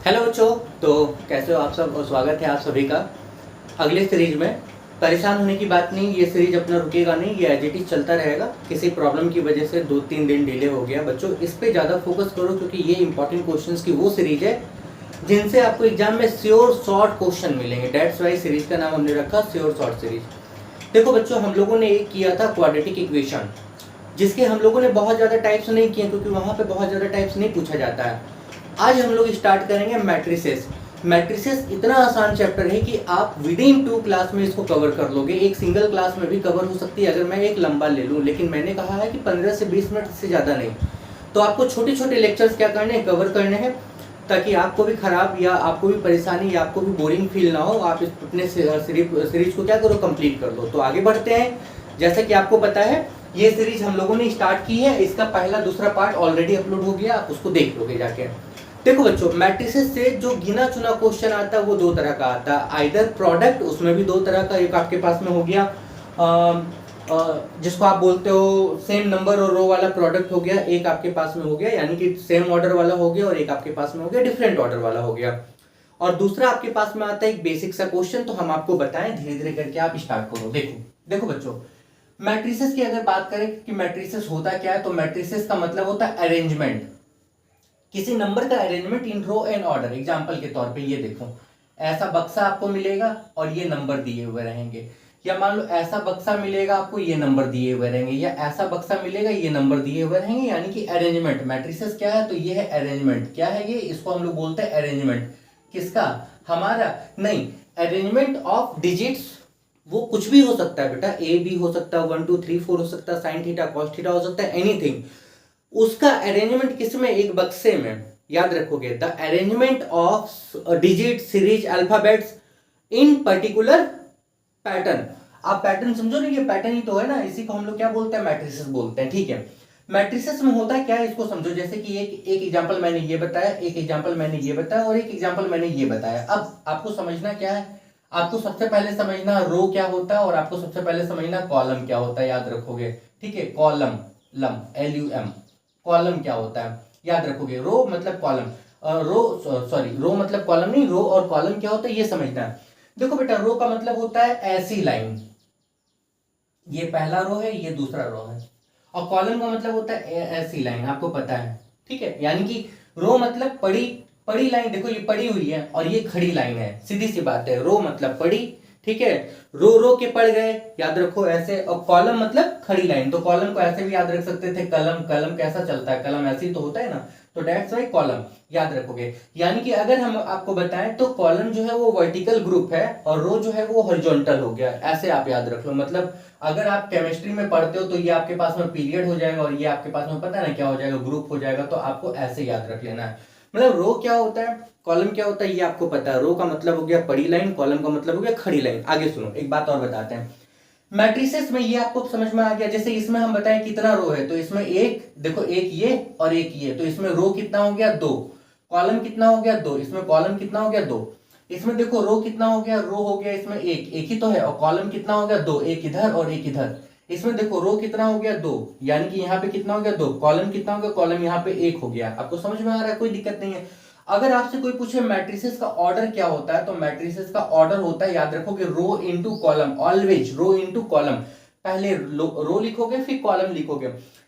Hello बच्चों। तो कैसे हो आप सब और स्वागत है आप सभी का अगले सीरीज में। परेशान होने की बात नहीं, ये सीरीज अपना रुकेगा नहीं, ये एज इट इज चलता रहेगा। किसी प्रॉब्लम की वजह से 2-3 दिन डिले हो गया बच्चों, इस पे ज़्यादा फोकस करो क्योंकि ये इंपॉर्टेंट क्वेश्चंस की वो सीरीज है जिनसे आपको एग्जाम में श्योर शॉर्ट क्वेश्चन मिलेंगे। डेट्स वाई सीरीज का नाम हमने रखा श्योर शॉर्ट सीरीज। देखो बच्चों, हम लोगों ने एक किया था क्वाड्रेटिक इक्वेशन, जिसके हम लोगों ने बहुत ज़्यादा टाइप्स नहीं किए क्योंकि वहाँ पे बहुत ज़्यादा टाइप्स नहीं पूछा जाता है। आज हम लोग स्टार्ट करेंगे मैट्रिसेस। मैट्रिसेस इतना आसान चैप्टर है कि आप विद इन 2 क्लास में इसको कवर कर लोगे। एक सिंगल क्लास में भी कवर हो सकती है अगर मैं एक लंबा ले लूँ, लेकिन मैंने कहा है कि 15 से 20 मिनट से ज़्यादा नहीं। तो आपको छोटे छोटे लेक्चर्स क्या करने हैं, कवर करने हैं, ताकि आपको भी खराब या आपको भी परेशानी या आपको भी बोरिंग फील ना हो। आप इस अपने सीरीज को क्या करो, कंप्लीट कर लो। तो आगे बढ़ते हैं। जैसा कि आपको पता है ये सीरीज हम लोगों ने स्टार्ट की है, इसका पहला दूसरा पार्ट ऑलरेडी अपलोड हो गया, आप उसको देख लोगे जाके। देखो बच्चों, मैट्रिसेस से जो गिना चुना क्वेश्चन आता है वो 2 तरह का आता है। आइदर प्रोडक्ट, उसमें भी 2 तरह का, एक आपके पास में हो गया जिसको आप बोलते हो सेम नंबर और रो वाला प्रोडक्ट हो गया, एक आपके पास में हो गया यानी कि सेम ऑर्डर वाला हो गया, और एक आपके पास में हो गया डिफरेंट ऑर्डर वाला हो गया। और दूसरा आपके पास में आता है एक बेसिक सा क्वेश्चन। तो हम आपको बताएं, धीरे धीरे करके आप स्टार्ट करो। देखो देखो बच्चों, मैट्रिसेस की अगर बात करें कि मैट्रिसेस होता क्या है, तो मैट्रिसेस का मतलब होता है अरेंजमेंट, किसी नंबर का arrangement in row and order. Example के तौर पे ये देखो, ऐसा बक्सा आपको मिलेगा और ये नंबर दिए हुए रहेंगे, या मान लो ऐसा बक्सा मिलेगा आपको, ये नंबर दिए हुए रहेंगे, या ऐसा बक्सा मिलेगा, ये नंबर दिए हुए रहेंगे, यानी कि अरेंजमेंट। मैट्रिसेस क्या है, तो ये है अरेंजमेंट। क्या है ये, इसको हम लोग बोलते हैं अरेंजमेंट। किसका, हमारा नहीं, अरेंजमेंट ऑफ डिजिट्स। वो कुछ भी हो सकता है बेटा, ए बी हो सकता है, 1 2 3 4 हो सकता है, साइन थीटा कॉस थीटा हो सकता है, एनीथिंग। उसका अरेंजमेंट किसमें, एक बक्से में। याद रखोगे, the arrangement of digit series alphabets in particular pattern. आप पैटर्न समझो ना, ये पैटर्न ही तो है ना, इसी को हम लोग क्या बोलते हैं, मैट्रिसेस बोलते हैं। ठीक है, मैट्रिसेस में होता है क्या है, इसको समझो। जैसे कि एक एग्जांपल मैंने ये बताया, एक एग्जांपल मैंने ये बताया, और एक एग्जांपल मैंने ये बताया। अब आपको समझना क्या है, आपको सबसे पहले समझना रो क्या होता है, और आपको सबसे पहले समझना कॉलम क्या होता है। याद रखोगे, ठीक है, कॉलम, लम LUM, कॉलम क्या होता है याद रखोगे। रो मतलब कॉलम, रो मतलब कॉलम नहीं, रो और कॉलम क्या होता है ये समझना है। देखो बेटा, रो का मतलब होता है ऐसी लाइन, ये पहला रो है, ये दूसरा रो है। और कॉलम का मतलब होता है ऐसी लाइन, आपको पता है, ठीक है। यानी कि रो मतलब पड़ी, पड़ी लाइन। देखो ये पड़ी हुई है और ये खड़ी लाइन है, सीधी सी बात है। रो मतलब पड़ी, ठीक है, रो रो के पड़ गए, याद रखो ऐसे। और कॉलम मतलब खड़ी लाइन, तो कॉलम को ऐसे भी याद रख सकते थे, कलम, कलम कैसा चलता है, कलम ऐसे ही तो होता है ना, तो दैट्स व्हाई कॉलम याद रखोगे। यानी कि अगर हम आपको बताएं तो कॉलम जो है वो वर्टिकल ग्रुप है, और रो जो है वो हॉरिजॉन्टल हो गया, ऐसे आप याद रख लो। मतलब अगर आप केमिस्ट्री में पढ़ते हो तो ये आपके पास में पीरियड हो जाएगा, और ये आपके पास में पता है ना क्या हो जाएगा, ग्रुप हो जाएगा। तो आपको ऐसे याद रख लेना है। मतलब रो क्या होता है, कॉलम क्या होता है, ये आपको पता है। रो का मतलब हो गया पड़ी लाइन, कॉलम का मतलब हो गया खड़ी लाइन। आगे सुनो, एक बात और बताते हैं। मैट्रिसेस में ये आपको समझ में आ गया। जैसे इसमें हम बताएं कितना रो है, तो इसमें एक, देखो एक ये और एक ये, तो इसमें रो कितना हो गया, 2। कॉलम कितना हो गया, 2। इसमें कॉलम कितना हो गया, 2। इसमें देखो रो कितना हो गया, रो हो गया इसमें एक, एक ही तो है। और कॉलम कितना हो गया, 2, एक इधर और एक इधर। इसमें देखो रो कितना हो गया, 2, यानी कि यहाँ पे कितना हो गया, 2। कॉलम कितना हो गया, कॉलम यहाँ पे 1 हो गया। आपको समझ में आ रहा है, कोई दिक्कत नहीं है। अगर आपसे कोई पूछे मैट्रिसेस का ऑर्डर क्या होता है, तो मैट्रिसेस का ऑर्डर होता है, याद रखोगे, रो इनटू कॉलम। ऑलवेज रो इनटू कॉलम, पहले रो लिखोगे फिर कॉलम लिखोगे।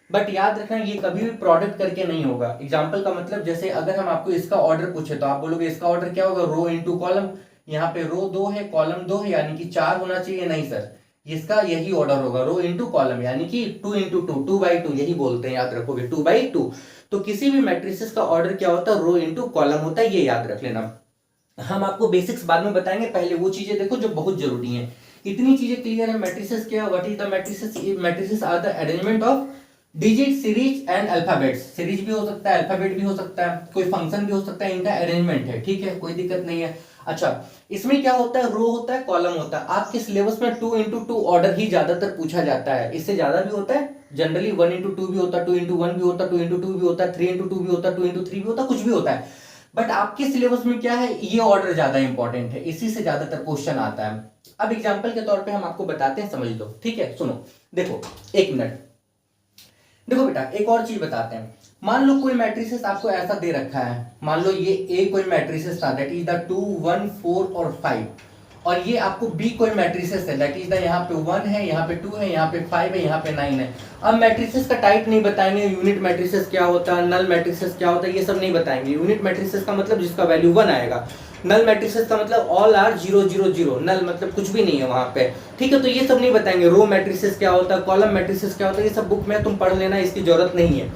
बट याद रखना ये कभी भी प्रोडक्ट करके नहीं होगा। एग्जांपल का मतलब, जैसे अगर हम आपको इसका ऑर्डर पूछे तो आप बोलोगे इसका ऑर्डर क्या होगा, रो इनटू कॉलम। यहाँ पे रो 2 है, कॉलम 2 है, यानी कि 4 होना चाहिए। नहीं सर, इसका यही ऑर्डर होगा, रो इनटू कॉलम, यानी कि 2 इंटू 2, 2/2, यही बोलते हैं, याद रखोगे 2/2। तो किसी भी मैट्रिसेस का ऑर्डर क्या होता है, रो इनटू कॉलम होता है, ये याद रख लेना। हम आपको बेसिक्स बाद में बताएंगे, पहले वो चीजें देखो जो बहुत जरूरी हैं। इतनी चीजें क्लियर है। मैट्रिसेस क्या, what is the matrices. Matrices are the arrangement of digit series and alphabets. Series भी हो सकता है, अल्फाबेट भी हो सकता है, कोई फंक्शन भी हो सकता है, इनका अरेंजमेंट है, ठीक है, कोई दिक्कत नहीं है। अच्छा, इसमें क्या होता है, रो होता है, कॉलम होता है। आपके सिलेबस में 2 इंटू 2 ऑर्डर ही ज्यादातर पूछा जाता है, इससे ज्यादा भी होता है। जनरली 1 इंटू 2 भी होता है, 2 इंटू 1 भी होता है, 2 इंटू 2 भी होता है, 3 इंटू 2 भी होता है, 2 इंटू 3 भी होता है, कुछ भी होता है। बट आपके सिलेबस में क्या है, ये ऑर्डर ज्यादा इंपॉर्टेंट है, इसी से ज्यादातर क्वेश्चन आता है। अब एग्जांपल के तौर पे हम आपको बताते हैं, समझ लो, ठीक है। सुनो, देखो 1 मिनट। देखो बेटा एक और चीज बताते हैं। मान लो कोई मैट्रिसेस आपको ऐसा दे रखा है, मान लो ये ए कोई मैट्रिसेस था दैट इज द 2 1 4 और 5, और ये आपको बी कोई मैट्रिसेस है दैट इज द यहाँ पे 1 है, यहाँ पे 2 है, यहाँ पे 5 है, यहाँ पे 9 है। अब मैट्रिसेस का टाइप नहीं बताएंगे, यूनिट मैट्रिसेस क्या होता है, नल मैट्रिसेस क्या होता है, ये सब नहीं बताएंगे। यूनिट मैट्रिसेस का मतलब जिसका वैल्यू 1 आएगा, नल मैट्रिसेस का मतलब ऑल आर 0 0 0, नल मतलब कुछ भी नहीं है वहां पे, ठीक है। तो ये सब नहीं बताएंगे। रो मैट्रिसेस क्या होता है, कॉलम मैट्रिसेस क्या होता है, ये सब बुक में तुम पढ़ लेना, इसकी जरूरत नहीं है।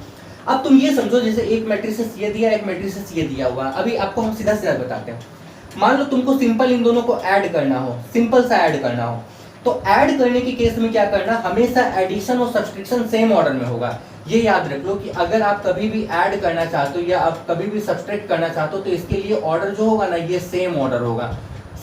अब तुम ये समझो जैसे एक मैट्रिसेस ये दिया, एक मैट्रिसेस ये दिया हुआ, अभी आपको हम सीधा सीधा बताते हैं। मान लो तुमको सिंपल इन दोनों को ऐड करना हो, सिंपल सा ऐड करना हो, तो ऐड करने के केस में क्या करना, हमेशा एडिशन और सब्सट्रैक्शन सेम ऑर्डर में होगा। ये याद रख लो कि अगर आप कभी भी ऐड करना चाहते हो या आप कभी भी सब्सट्रैक्ट करना चाहते हो तो इसके लिए ऑर्डर जो होगा ना, ये सेम ऑर्डर होगा।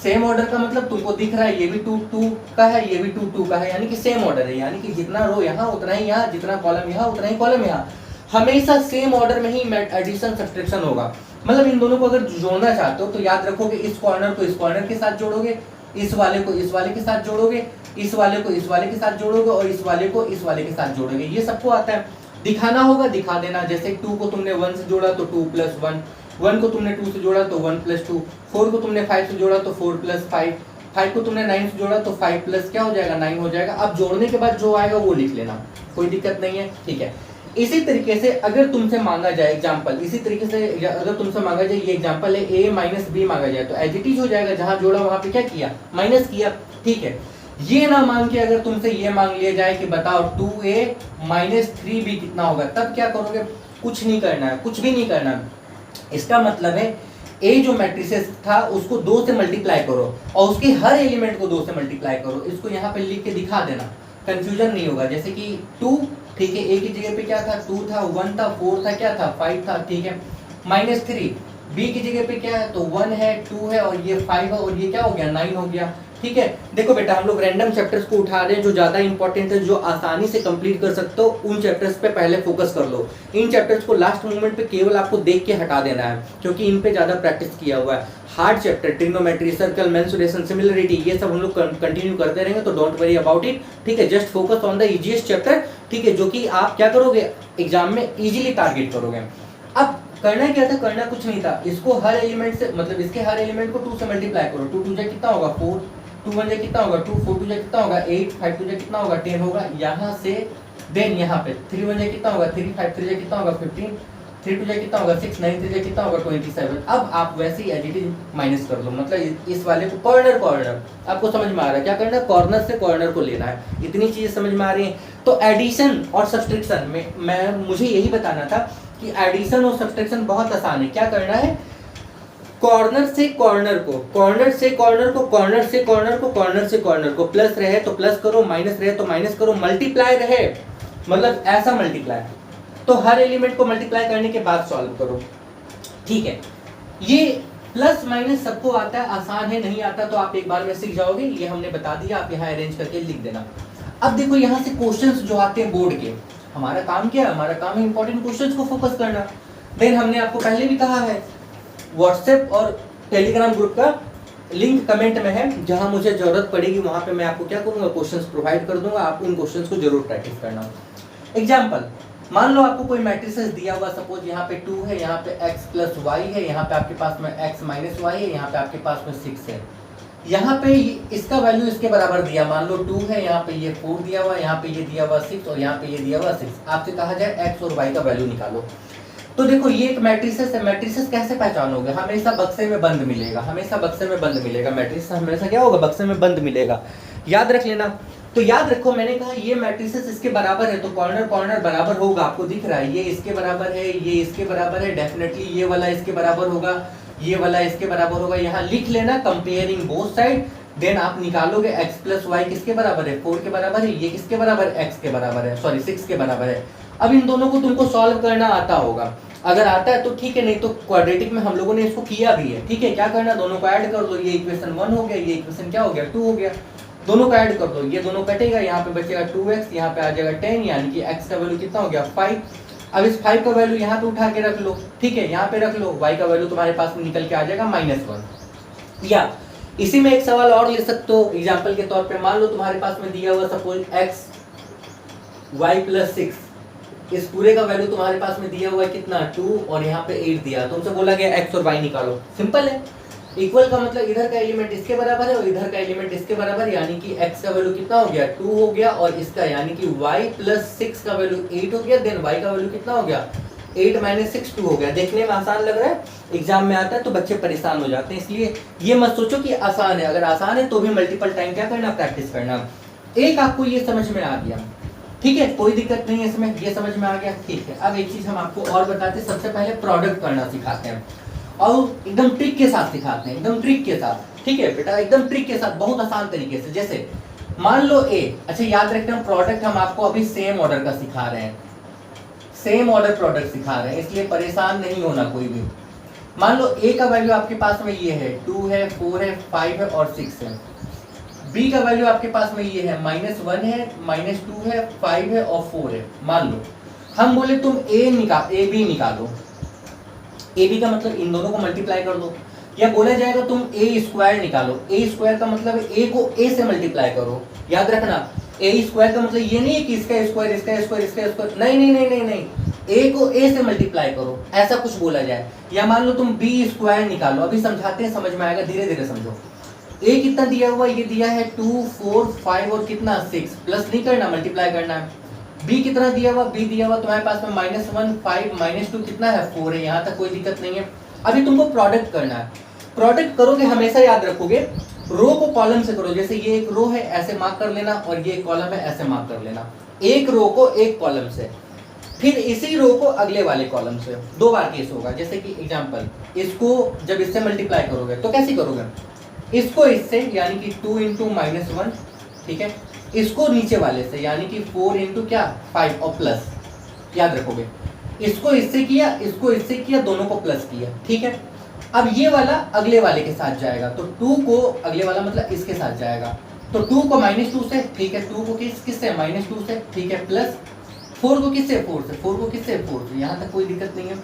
सेम ऑर्डर का मतलब तुमको दिख रहा है ये भी 2 2 का है, ये भी 2 2 का है, यानी कि सेम ऑर्डर है, यानी कि जितना रो यहाँ उतना ही यहाँ, जितना कॉलम यहाँ उतना ही कॉलम यहाँ, हमेशा सेम ऑर्डर में ही एडिशन सब्सट्रैक्शन होगा। मतलब इन दोनों को अगर जोड़ना चाहते हो तो याद रखोगे इस कॉर्नर को इस कॉर्नर के साथ जोड़ोगे, इस वाले को इस वाले के साथ जोड़ोगे, इस वाले को इस वाले के साथ जोड़ोगे और इस वाले को इस वाले के साथ जोड़ोगे। ये सबको आता है, दिखाना होगा दिखा देना। जैसे 2 को तुमने 1 से जोड़ा तो 2 + 1, 1 को तुमने 2 से जोड़ा तो 1 + 2, 4 को तुमने 5 से जोड़ा तो 4 + 5, 5 को तुमने 9 से जोड़ा तो 5 प्लस क्या हो जाएगा 9 हो जाएगा। अब जोड़ने के बाद जो आएगा वो लिख लेना, कोई दिक्कत नहीं है, ठीक है। इसी तरीके से अगर तुमसे मांगा जाए एग्जांपल, इसी तरीके से अगर तुमसे मांगा जाए, ये एग्जांपल है a - b मांगा जाए तो एज इट इज हो जाएगा, जहां जोड़ा वहां पे क्या किया, माइनस किया, ठीक है। ये ना मांग के अगर तुमसे ये मांग लिया जाए कि बताओ 2a - 3b कितना होगा, तब क्या करोगे, कुछ नहीं करना है, कुछ भी नहीं करना है। इसका मतलब है a जो मैट्रिसेस था उसको 2 से मल्टीप्लाई करो और उसके हर एलिमेंट को 2 से मल्टीप्लाई करो। इसको यहाँ पे लिख के दिखा देना, कंफ्यूजन नहीं होगा। जैसे कि 2, ठीक है, a की जगह पे क्या था 2 था, 1 था, 4 था, क्या था 5 था, ठीक है। -3 b की जगह पे क्या है तो 1 है, 2 है और ये 5 है और ये क्या हो गया 9 हो गया, ठीक है। देखो बेटा हम लोग रैंडम चैप्टर्स को उठा रहे हैं जो ज्यादा इंपॉर्टेंट है, जो आसानी से कंप्लीट कर सकते हो, उन चैप्टर्स पे पहले फोकस कर लो। इन चैप्टर्स को लास्ट मोमेंट पे केवल आपको देख के हटा देना है, क्योंकि इन पे ज्यादा प्रैक्टिस किया हुआ है। Hard chapter trigonometry, circle, mensuration, similarity, ये सब हम लोग कंटिन्यू करते रहेंगे, तो डोंट वरी अबाउट इट, ठीक है। Just focus on the easiest chapter, ठीक है, जो कि आप क्या करोगे एग्जाम में इजीली टारगेट करोगे। अब करना क्या था, करना कुछ नहीं था, इसको हर एलिमेंट से मतलब इसके हर एलिमेंट को 2 से मल्टीप्लाई करो। 2 2 कितना होगा 4, 2 1 कितना होगा 2, 4 2 कितना होगा 8, 5 2 कितना होगा 10 होगा, यहाँ से देन यहाँ पे 3 1 कितना होगा 3, 5 3 कितना होगा 15, 3 2 कितना होगा 6, 9 3 कितना होगा 27। अब आप वैसे ही एडिटिव माइनस कर लो, मतलब इस वाले को कॉर्नर आपको समझ में आ रहा है क्या करना है, कॉर्नर से कॉर्नर को लेना है, इतनी चीजें समझ में आ रही है। तो एडिशन और सब्सट्रैक्शन में मुझे यही बताना था कि एडिशन और सब्सट्रैक्शन बहुत आसान है। क्या करना है, कॉर्नर से कॉर्नर को, कॉर्नर से कॉर्नर को, कॉर्नर से कॉर्नर को, कॉर्नर से कॉर्नर को, प्लस रहे तो प्लस करो, माइनस रहे तो माइनस करो, मल्टीप्लाई रहे मतलब ऐसा मल्टीप्लाई, तो हर एलिमेंट को मल्टीप्लाई करने के बाद सॉल्व करो, ठीक है। ये प्लस माइनस सबको आता है, आसान है, नहीं आता तो आप एक बार में सीख जाओगे, ये हमने बता दिया, आप यहाँ अरेंज करके लिख देना। अब देखो यहाँ से क्वेश्चंस जो आते हैं बोर्ड के, हमारा काम क्या है, हमारा काम है इंपॉर्टेंट क्वेश्चंस को फोकस करना। देन हमने आपको पहले भी कहा है व्हाट्सएप और टेलीग्राम ग्रुप का लिंक कमेंट में है, जहां मुझे जरूरत पड़ेगी वहां पे मैं आपको क्या करूंगा, क्वेश्चंस प्रोवाइड कर दूंगा, आप उन क्वेश्चंस को जरूर प्रैक्टिस करना। एग्जांपल, मान लो आपको कोई मैट्रिसेस दिया हुआ, सपोज यहाँ पे 2 है, यहाँ पे x + y है, यहाँ पे आपके पास में x - y है, यहाँ पे आपके पास में 6 है, यहाँ पे इसका वैल्यू इसके बराबर दिया, मान लो 2 है, यहाँ पे ये 4 दिया हुआ, यहाँ पे ये दिया हुआ 6 और यहाँ पे ये दिया हुआ 6, आपसे कहा जाए x और y का वैल्यू निकालो। तो देखो ये एक मैट्रिसेस है, मैट्रिसेस कैसे पहचानोगे, हमेशा बक्से में बंद मिलेगा, हमेशा बक्से में बंद मिलेगा, मैट्रिसेस हमेशा क्या होगा, बक्से में बंद मिलेगा, याद रख लेना। तो याद रखो मैंने कहा ये मैट्रिसेस इसके बराबर है, तो कॉर्नर कॉर्नर बराबर होगा, आपको दिख रहा है ये इसके बराबर है, ये इसके बराबर है, डेफिनेटली ये वाला इसके बराबर होगा, ये वाला इसके बराबर होगा, यहाँ लिख लेना कंपेयरिंग बोथ साइड। देन आप निकालोगे x + y किसके बराबर है, 4 के बराबर है, ये किसके बराबर है, x के बराबर है, सॉरी 6 के बराबर है। अब इन दोनों को तुमको सॉल्व करना आता होगा, अगर आता है तो ठीक है, नहीं तो क्वाड्रेटिक में हम लोगों ने इसको किया भी है, ठीक है। क्या करना, दोनों को ऐड कर दो, ये इक्वेशन 1 हो गया, ये इक्वेशन क्या हो गया 2 हो गया, दोनों को ऐड कर दो, ये दोनों कटेगा, यहाँ पे बचेगा 2x, यहाँ पे आ जाएगा 10, यानी कि x का वैल्यू कितना हो गया 5। अब इस 5 का वैल्यू यहाँ पे उठा के रख लो, ठीक है, यहाँ पे रख लो, y का वैल्यू तुम्हारे पास में निकल के आ जाएगा -1। या इसी में एक सवाल और ले सकते हो एग्जाम्पल के तौर पे, मान लो तुम्हारे पास में दिया हुआ सपोज x y + 6, इस पूरे का वैल्यू तुम्हारे पास में दिया हुआ है कितना 2 और यहाँ पे 8 दिया, तुमसे बोला गया x और y निकालो। सिंपल है, इक्वल का मतलब इधर का एलिमेंट इसके बराबर है और इधर का एलिमेंट इसके बराबर है, यानी कि x का वैल्यू कितना हो गया 2 हो गया और इसका यानी कि y प्लस 6 का वैल्यू 8 हो गया, देन y का वैल्यू कितना हो गया 8 माइनस 6 2 हो गया। देखने में आसान लग रहा है, एग्जाम में आता है तो बच्चे परेशान हो जाते हैं, इसलिए ये मत सोचो कि आसान है, अगर आसान है तो भी मल्टीपल टाइम क्या करना प्रैक्टिस करना। एक आपको ये समझ में आ गया, ठीक है, कोई दिक्कत नहीं है इसमें, ये समझ में आ गया, ठीक है। अब एक चीज हम आपको और बताते हैं, सबसे पहले प्रोडक्ट करना सिखाते हैं और एकदम ट्रिक के साथ सिखाते हैं, एकदम ट्रिक के साथ, ठीक है बेटा, एकदम ट्रिक के साथ, बहुत आसान तरीके से। जैसे मान लो ए, अच्छा याद रखना प्रोडक्ट हम आपको अभी सेम ऑर्डर का सिखा रहे हैं, सेम ऑर्डर प्रोडक्ट सिखा रहे हैं, इसलिए परेशान नहीं होना कोई भी। मान लो ए का वैल्यू आपके पास में ये है 2 है 4 है 5 है और 6 है, बी का वैल्यू आपके पास में ये है -1 है -2 है 5 है और 4 है। मान लो हम बोले तुम ए बी निकालो, ए बी का मतलब इन दोनों को मल्टीप्लाई कर दो, या बोला जाएगा तुम ए स्क्वायर निकालो, ए स्क्वायर का मतलब ए को ए से मल्टीप्लाई करो। याद रखना ए स्क्वायर का मतलब ये नहीं है कि इसका स्क्वायर इसका स्क्वायर इसका स्क्वायर, नहीं नहीं नहीं नहीं नहीं, ए को ए से मल्टीप्लाई करो, ऐसा कुछ बोला जाए। या मान लो तुम बी स्क्वायर निकालो, अभी समझाते हैं, समझ में आएगा, धीरे धीरे समझो। ए कितना दिया हुआ, ये दिया है 2 4 5 और कितना 6, प्लस नहीं करना मल्टीप्लाई करना है। बी कितना दिया हुआ, बी दिया हुआ तुम्हारे पास में -1 5 -2 कितना है 4 है, यहाँ तक कोई दिक्कत नहीं है। अभी तुमको प्रोडक्ट करना है, प्रोडक्ट करोगे हमेशा याद रखोगे रो को कॉलम से करो, जैसे ये एक रो है ऐसे मार्क कर लेना और ये एक कॉलम है ऐसे मार्क कर लेना, एक रो को एक कॉलम से, फिर इसी रो को अगले वाले कॉलम से। 2 बार केस होगा, जैसे कि एग्जांपल इसको जब इससे मल्टीप्लाई करोगे तो कैसे करोगे, इसको इससे यानी कि 2 इंटू -1, ठीक है, इसको नीचे वाले से यानी कि 4 इंटू क्या 5 और प्लस, याद रखोगे, इसको इससे किया इसको इससे किया, दोनों को प्लस किया, ठीक है। अब ये वाला अगले वाले के साथ जाएगा, तो 2 को अगले वाला मतलब इसके साथ जाएगा, तो 2 को -2 से, ठीक है, 2 को किससे -2 से, ठीक है, प्लस 4 को किससे 4 से, 4 को किससे 4 से, यहाँ तक कोई दिक्कत नहीं है,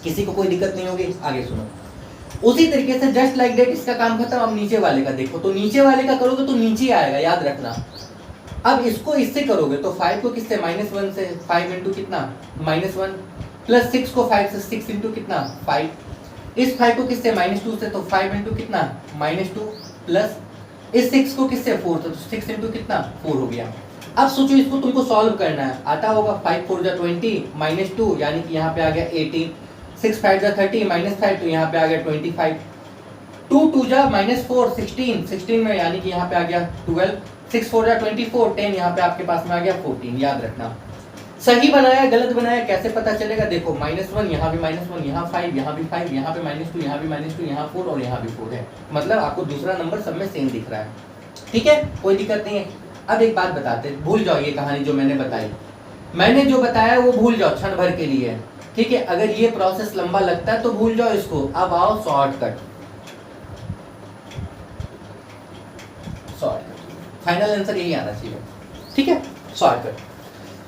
किसी को कोई दिक्कत नहीं होगी। आगे सुनो, उसी तरीके से जस्ट लाइक दैट इसका काम खत्म। अब नीचे वाले का देखो, तो नीचे वाले का करोगे तो नीचे आएगा, याद रखना। अब इसको इससे करोगे तो 5 को किससे -1 से, 5 इंटू कितना -1, प्लस 6 को 5 से, 6 इंटू कितना 5, इस 5 को किससे -2 से, तो 5 इंटू कितना -2, प्लस इस 6 को किससे 4 से, तो 6 इंटू कितना 4 हो गया। अब सोचो इसको तुमको सॉल्व करना है, आता होगा 5 4 जा 20 -2 यानी कि यहाँ पे आ गया 18, 6 5 जा 30 -5 तो यहाँ पे आ गया 25, 2 2 जा -4 16, 16 में यानी कि यहाँ पे आ गया 12, 6 4 जा 24, 10 यहाँ पे आपके पास में आ गया 14। याद रखना सही बनाया गलत बनाया कैसे पता चलेगा, देखो -1 यहाँ भी -1, यहाँ 5 यहाँ भी 5, यहाँ पे -2 यहाँ भी -2, यहाँ 4 और यहाँ भी 4 है, मतलब आपको दूसरा नंबर सब में सेम दिख रहा है, ठीक है, कोई दिक्कत नहीं है। अब एक बात बताते हैं, भूल जाओ ये कहानी जो मैंने बताई, मैंने जो बताया वो भूल जाओ क्षण भर के लिए, ठीक है। अगर ये प्रोसेस लंबा लगता है तो भूल जाओ इसको। अब आओ शॉर्टकट, फाइनल आंसर यही आना चाहिए, ठीक है। शॉर्टकट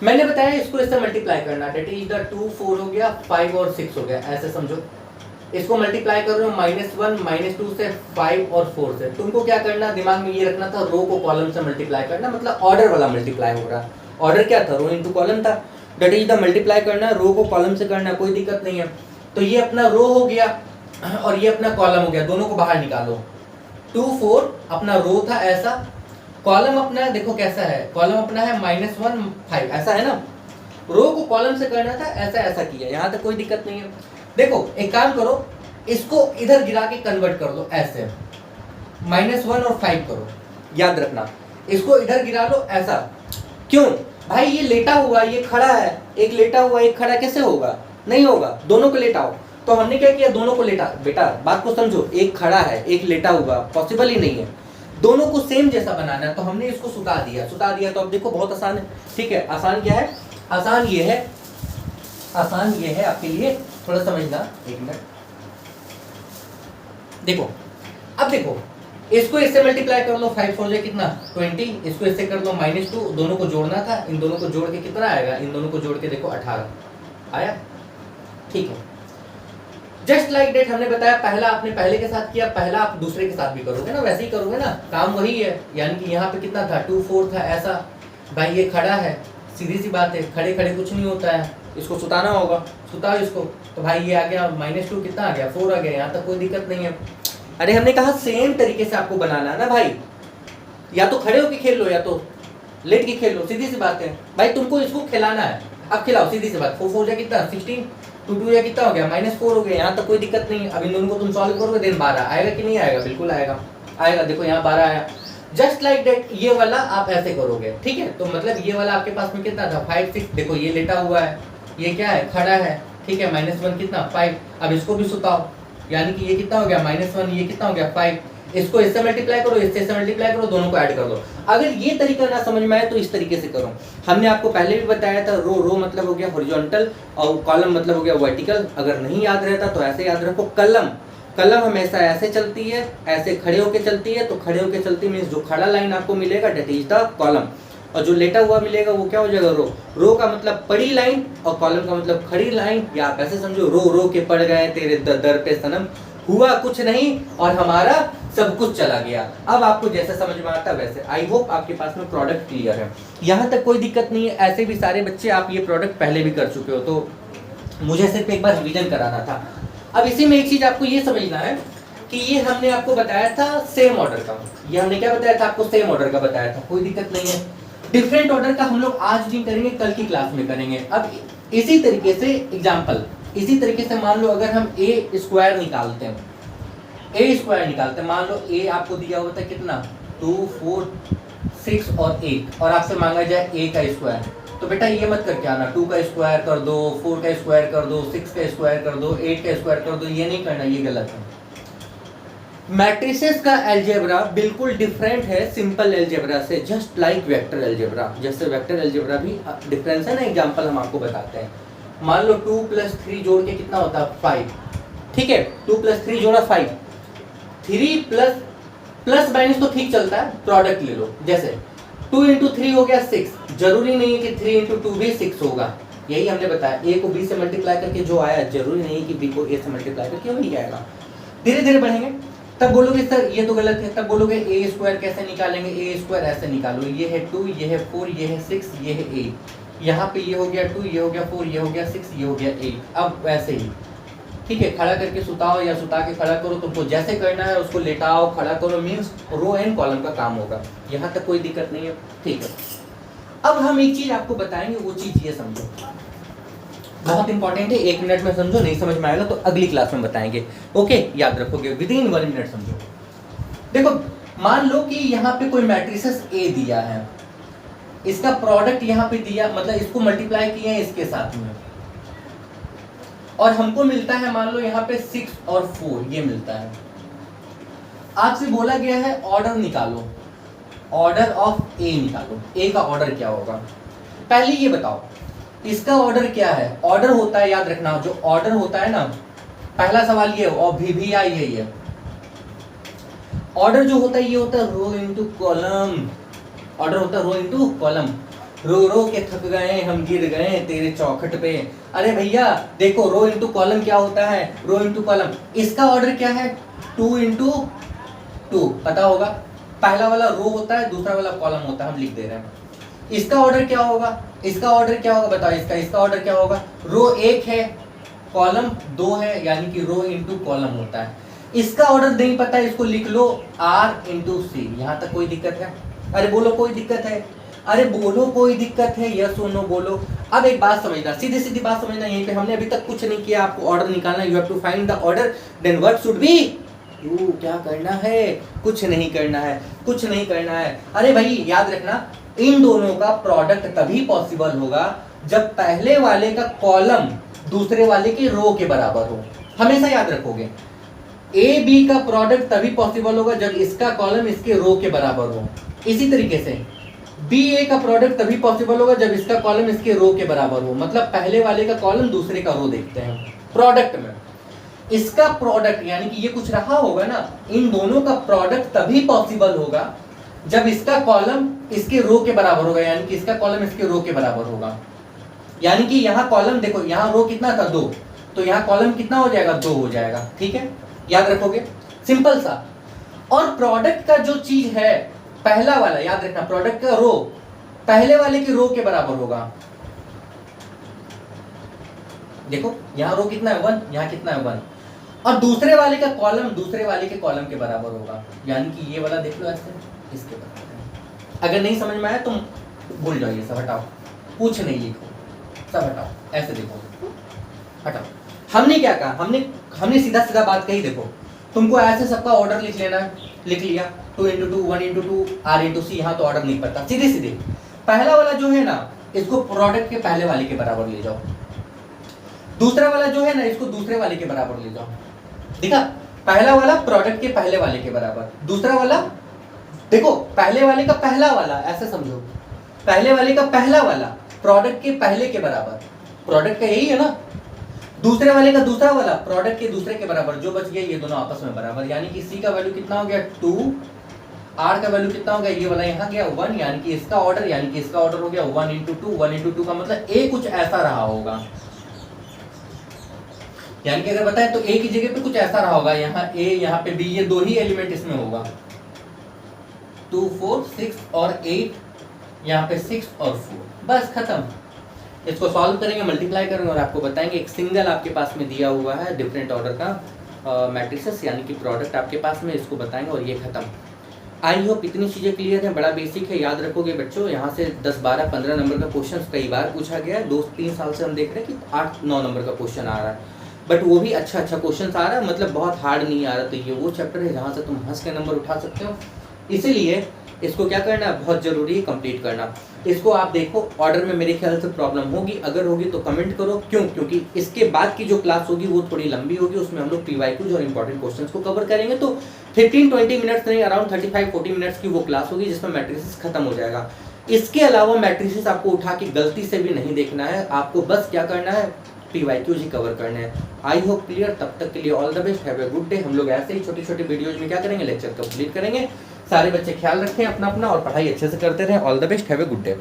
मैंने बताया इसको इससे मल्टीप्लाई करना, डेट इज द 2 4 हो गया 5 और 6 हो गया, ऐसे समझो। इसको मल्टीप्लाई कर रहे हो -1 -2 से 5 और 4 से। तुमको क्या करना, दिमाग में ये रखना था रो को कॉलम से मल्टीप्लाई करना, मतलब ऑर्डर वाला मल्टीप्लाई हो रहा। ऑर्डर क्या था, रो इंटू कॉलम था, डेट इज द मल्टीप्लाई करना, रो को कॉलम से करना, कोई दिक्कत नहीं है। तो ये अपना रो हो गया और ये अपना कॉलम हो गया, दोनों को बाहर निकालो। 2 4 अपना रो था ऐसा, कॉलम अपना देखो कैसा है, कॉलम अपना है -1 5, ऐसा है ना। रो को कॉलम से करना था, ऐसा ऐसा किया, यहाँ तक कोई दिक्कत नहीं है। देखो एक काम करो, इसको इधर गिरा के कन्वर्ट कर दो, ऐसे -1 और 5 करो, याद रखना। इसको इधर गिरा लो ऐसा, क्यों भाई, ये लेटा हुआ ये खड़ा है, एक लेटा हुआ एक खड़ा, कैसे होगा, नहीं होगा, दोनों को लेटाओ। तो हमने क्या किया, दोनों को लेटा, बेटा बात को समझो, एक खड़ा है एक लेटा हुआ, पॉसिबल ही नहीं है, दोनों को सेम जैसा बनाना है। तो हमने इसको सुता दिया, तो अब देखो बहुत आसान है, ठीक है। आसान क्या है, आसान ये है आपके लिए, थोड़ा समझना, एक मिनट देखो। अब देखो इसको इससे मल्टीप्लाई कर लो, 5 4 कितना 20, इसको इससे कर लो -2, दोनों को जोड़ना था, इन दोनों को जोड़ के कितना आएगा, इन दोनों को जोड़ के देखो 18 आया, ठीक है। जस्ट लाइक डेट हमने बताया, पहला आपने पहले के साथ किया, पहला आप दूसरे के साथ भी करोगे ना, वैसे ही करोगे ना, काम वही है। यानी कि यहाँ पे कितना था 2 4 था ऐसा, भाई ये खड़ा है, सीधी सी बात है, खड़े खड़े कुछ नहीं होता है, इसको सुताना होगा, सुताओ इसको। तो भाई ये आ गया -2 कितना आ गया 4 आ गया, यहाँ तक कोई दिक्कत नहीं है। अरे हमने कहा सेम तरीके से आपको बनाना है ना भाई, या तो खड़े होके खेल लो या तो लेट के खेल लो, सीधी सी बात है भाई। तुमको इसको खिलाना है, अब खिलाओ, सीधी सी बात। 4 4 या कितना 16, 2 2 या कितना हो गया -4 हो गया, यहाँ तक कोई दिक्कत नहीं है। अब इन दोनों को तुम सॉल्व करोगे देन 12 आएगा कि नहीं आएगा, बिल्कुल आएगा, आएगा। देखो यहाँ 12 आया, जस्ट लाइक दैट। ये वाला आप ऐसे करोगे, ठीक है। तो मतलब ये वाला आपके पास में कितना था 5 6, देखो ये लेटा हुआ है, ये क्या है खड़ा है, ठीक है। -1 कितना 5, अब इसको भी सुताओ, यानी कि ये कितना हो गया -1, ये कितना हो गया 5। इसको इससे मल्टीप्लाई करो, इससे मल्टीप्लाई करो, दोनों को ऐड कर दो। अगर ये तरीका ना समझ में आए तो इस तरीके से करो। हमने आपको पहले भी बताया था, रो मतलब हो गया हॉरिजॉन्टल और कॉलम मतलब हो गया वर्टिकल। अगर नहीं याद रहता तो ऐसे याद रखो, कलम हमेशा ऐसे चलती है, ऐसे खड़े होके चलती है। तो खड़े होके चलती मीन्स जो खड़ा लाइन आपको मिलेगा डेट इज द कॉलम, और जो लेटा हुआ मिलेगा वो क्या हो जाएगा रो का मतलब पड़ी लाइन, और कॉलम का मतलब खड़ी लाइन। या आप ऐसे समझो, रो के पड़ गए तेरे दर पे सनम, हुआ कुछ नहीं और हमारा सब कुछ चला गया। अब आपको जैसे समझ में आता वैसे। आई होप आपके पास में प्रोडक्ट क्लियर है, यहाँ तक कोई दिक्कत नहीं है। ऐसे भी सारे बच्चे आप ये प्रोडक्ट पहले भी कर चुके हो, तो मुझे सिर्फ एक बार रिवीजन कराना था। अब इसी में एक चीज आपको ये समझना है कि ये हमने आपको बताया था सेम ऑर्डर का, ये हमने क्या बताया था आपको, सेम ऑर्डर का बताया था, कोई दिक्कत नहीं है। डिफरेंट ऑर्डर का हम लोग आज नहीं करेंगे, कल की क्लास में करेंगे। अब इसी तरीके से एग्जाम्पल, इसी तरीके से मान लो अगर हम ए स्क्वायर निकालते हैं, मान लो ए आपको दिया हुआ था कितना 2 4 6 और 8, और आपसे मांगा जाए ए का स्क्वायर। तो बेटा ये मत करके आना 2 का स्क्वायर कर दो, 4 का स्क्वायर कर दो, 6 का स्क्वायर कर दो, 8 का स्क्वायर कर दो, ये नहीं करना, ये गलत है। मैट्रिसेस का अलजेब्रा बिल्कुल डिफरेंट है सिंपल अलजेब्रा से, जस्ट लाइक वेक्टर अलजेब्रा। जैसे वेक्टर अलजेब्रा भी डिफरेंस है ना, एग्जांपल हम आपको बताते हैं। मान लो 2 + 3 जोड़ के कितना होता है 5, ठीक है। 2 + 3 जोड़ा 5, 3 प्लस माइनस तो ठीक चलता है, प्रोडक्ट ले लो। जैसे 2 × 3 हो गया 6, जरूरी नहीं है कि 3 × 2 भी 6 होगा, यही हमने बताया। ए को बी से मल्टीप्लाई करके जो आया, जरूरी नहीं है कि बी को ए से मल्टीप्लाई करके वही आएगा। धीरे धीरे बढ़ेंगे, तब बोलोगे सर ये तो गलत है, तब बोलोगे ए स्क्वायर कैसे निकालेंगे, ए स्क्वायर ऐसे निकालो, ये है 2, ये है 4, ये है 6, ये है 8, यहाँ पे ये हो गया 2, ये हो गया 4, ये हो गया 6, ये हो गया 8। अब वैसे ही ठीक है, खड़ा करके सुताओ या सुता के खड़ा करो, तुमको जैसे करना है उसको लेटाओ खड़ा करो, मीन्स रो एंड कॉलम का काम होगा। यहाँ तक कोई दिक्कत नहीं है, ठीक है। अब हम एक चीज आपको बताएंगे, वो चीज ये समझो, बहुत इंपॉर्टेंट है, 1 मिनट में समझो, नहीं समझ में आएगा तो अगली क्लास में बताएंगे, ओके। याद रखोगे विदिन 1 मिनट समझो। देखो मान लो कि यहाँ पे कोई मैट्रिसेस ए दिया है, इसका प्रोडक्ट यहाँ पे दिया, मतलब इसको मल्टीप्लाई किए हैं इसके साथ में, और हमको मिलता है मान लो यहाँ पे 6 और 4 ये मिलता है। आपसे बोला गया है ऑर्डर निकालो, ऑर्डर ऑफ ए निकालो, ए का ऑर्डर क्या होगा। पहले ये बताओ इसका ऑर्डर क्या है। ऑर्डर होता है, याद रखना, जो ऑर्डर होता है ना, पहला सवाल ये और भी आई है, ये ऑर्डर जो होता है ये होता है रो इनटू कॉलम। ऑर्डर होता है रो इनटू कॉलम। रो के थक गए हम, गिर गए तेरे चौखट पे। अरे भैया देखो, रो इनटू कॉलम क्या होता है, रो इनटू कॉलम। इसका ऑर्डर क्या है 2 × 2, पता होगा। पहला वाला रो होता है, दूसरा वाला कॉलम होता है, हम लिख दे रहे हैं। इसका ऑर्डर क्या होगा, इसका ऑर्डर क्या होगा बताओ, इसका ऑर्डर क्या होगा। रो 1 है, कॉलम 2 है, यानी कि रो इनटू कॉलम होता है। इसका ऑर्डर नहीं पता, इसको लिख लो R × C। यहाँ तक कोई दिक्कत है? अरे बोलो कोई दिक्कत है, अरे बोलो कोई दिक्कत है, यस और नो बोलो। अब एक बात समझना, सीधी सीधी बात समझना, यहीं पे हमने अभी तक कुछ नहीं किया, आपको ऑर्डर निकालना, you have to find the order, then what should be do. क्या करना है, कुछ नहीं करना है, कुछ नहीं करना है। अरे भाई याद रखना, इन दोनों का प्रोडक्ट तभी पॉसिबल होगा जब पहले वाले का कॉलम दूसरे वाले की रो के बराबर हो। हमेशा याद रखोगे, ए बी का प्रोडक्ट तभी पॉसिबल होगा जब इसका कॉलम इसके रो के बराबर हो। इसी तरीके से बी ए का प्रोडक्ट तभी पॉसिबल होगा जब इसका कॉलम इसके रो के बराबर हो। मतलब पहले वाले का कॉलम दूसरे का रो देखते हैं प्रोडक्ट में। इसका प्रोडक्ट यानी कि ये कुछ रहा होगा ना, इन दोनों का प्रोडक्ट तभी पॉसिबल होगा जब इसका कॉलम इसके रो के बराबर होगा, यानी कि इसका कॉलम इसके रो के बराबर होगा। यानी कि यहाँ कॉलम देखो, यहाँ रो कितना था 2, तो यहाँ कॉलम कितना हो जाएगा 2 हो जाएगा। ठीक है, याद रखोगे, सिंपल सा। और प्रोडक्ट का जो चीज है पहला वाला, याद रखना, प्रोडक्ट का रो पहले वाले की रो के बराबर होगा। देखो यहाँ रो कितना है 1, यहाँ कितना है 1, और दूसरे वाले का कॉलम दूसरे वाले के कॉलम के बराबर होगा, यानी कि ये वाला देख लो ऐसे इसके बराबर है। अगर नहीं समझ में आया तो भूल जाओ, ये सब हटाओ, कुछ नहीं लिखो, सब हटाओ, ऐसे देखो, हटाओ। हमने क्या कहा, हमने सीधा सीधा बात कही, देखो तुमको ऐसे सबका ऑर्डर लिख लेना है, लिख लिया 2 × 2 1 × 2 R × C, यहाँ तो ऑर्डर नहीं पता, सीधे सीधे पहला वाला जो है ना इसको प्रोडक्ट के पहले वाले के बराबर ले जाओ, दूसरा वाला जो है ना इसको दूसरे वाले के बराबर ले जाओ। देखा, पहला वाला प्रोडक्ट के पहले वाले के बराबर, दूसरा वाला देखो पहले वाले का पहला वाला, ऐसे समझो पहले वाले का पहला वाला प्रोडक्ट के पहले के बराबर, प्रोडक्ट का यही है ना, दूसरे वाले का दूसरा वाला प्रोडक्ट के दूसरे के बराबर, जो बच गया ये दोनों आपस में बराबर, यानी कि C का वैल्यू कितना हो गया 2, R का वैल्यू कितना हो गया, ये वाला यहाँ गया 1, यानी कि इसका ऑर्डर हो गया 1 × 2, 1 × 2 का मतलब A कुछ ऐसा रहा होगा, यानी कि अगर बताएं तो A की जगह पे कुछ ऐसा रहा होगा, यहाँ A यहाँ पे B, ये दो ही एलिमेंट इसमें होगा, 2 4 6 और 8, यहाँ पे 6 और 4, बस खत्म। इसको सॉल्व करेंगे, मल्टीप्लाई करेंगे और आपको बताएंगे एक सिंगल आपके पास में दिया हुआ है डिफरेंट ऑर्डर का मैट्रिसेस, यानी कि प्रोडक्ट आपके पास में, इसको बताएंगे और ये खत्म। आई होप इतनी चीज़ें क्लियर है, बड़ा बेसिक है, याद रखोगे बच्चों। यहाँ से 10 12 15 नंबर का क्वेश्चन कई बार पूछा गया है, 2-3 साल से हम देख रहे हैं कि 8-9 नंबर का क्वेश्चन आ रहा है, बट वो भी अच्छा क्वेश्चन आ रहा है, मतलब बहुत हार्ड नहीं आ रहा। तो ये वो चैप्टर है जहाँ से तुम हंस के नंबर उठा सकते हो, इसीलिए इसको क्या करना है, बहुत जरूरी है कंप्लीट करना। इसको आप देखो, ऑर्डर में मेरे ख्याल से प्रॉब्लम होगी, अगर होगी तो कमेंट करो, क्योंकि इसके बाद की जो क्लास होगी वो थोड़ी लंबी होगी, उसमें हम लोग PYQs और इंपॉर्टेंट क्वेश्चंस को कवर करेंगे, तो 15-20 मिनट्स नहीं, अराउंड 35-40 मिनट्स की वो क्लास होगी जिसमें मैट्रिसेस खत्म हो जाएगा। इसके अलावा मैट्रिसेस आपको उठा के गलती से भी नहीं देखना है, आपको बस क्या करना है, PYQs ही कवर करने हैं। आई होप क्लियर, तब तक के लिए all the best, have a good day. हम लोग ऐसे ही छोटी छोटी वीडियोज में क्या करेंगे, लेक्चर कंप्लीट करेंगे। सारे बच्चे ख्याल रखें अपना और पढ़ाई अच्छे से करते रहें। All the best, have a good day.